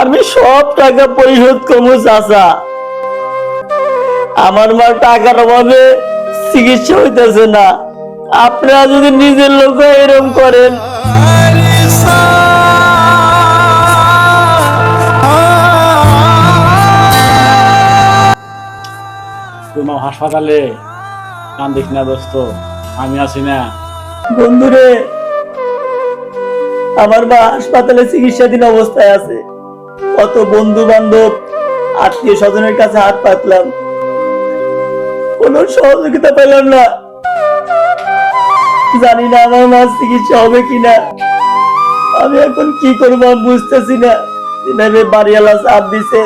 আমি সব টাকা পরিশোধ করবো চাচা। আমার মা টাকার অভাবে চিকিৎসা হইতেছে না। আপনারা যদি নিজের লোক এরকম করেন। তোমার হাসপাতালে কান্দিস না দোস্ত, আমি আছি না। বন্ধুরে, আমার মা হাসপাতালে চিকিৎসাধীন অবস্থায় আছে। কত বন্ধু বান্ধব আত্মীয় স্বজনের কাছে হাত পাতলাম, কোনো সহযোগিতা পেলাম না। জানি না আমার মা চিকিৎসা হবে কিনা। আমি এখন কি করবো আমি বুঝতেছি না। যেভাবে বাড়িওয়ালা চাপ দিছে,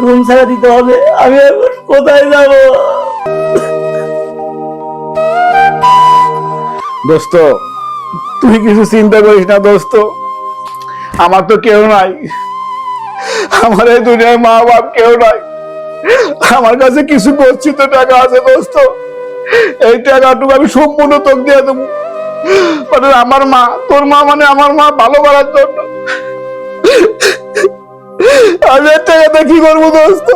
রুম ছাড়া দিতে হবে। আমি এখন কোথায় যাব? দোস্ত তুই কিছু চিন্তা করিস না দোস্ত, আমার তো কেউ নাই। আমার এই দুনিয়ায় মা বাপ কেউ নাই। আমার কাছে কিছু গচ্ছিত টাকা আছে দোস্ত, এই টাকাটুকু আমি সম্পূর্ণ তোকে দিয়ে দেবো। মানে আমার মা, তোর মা মানে আমার মা ভালো করার জন্য। আমি এই টাকাটা কি করবো দোস্ত?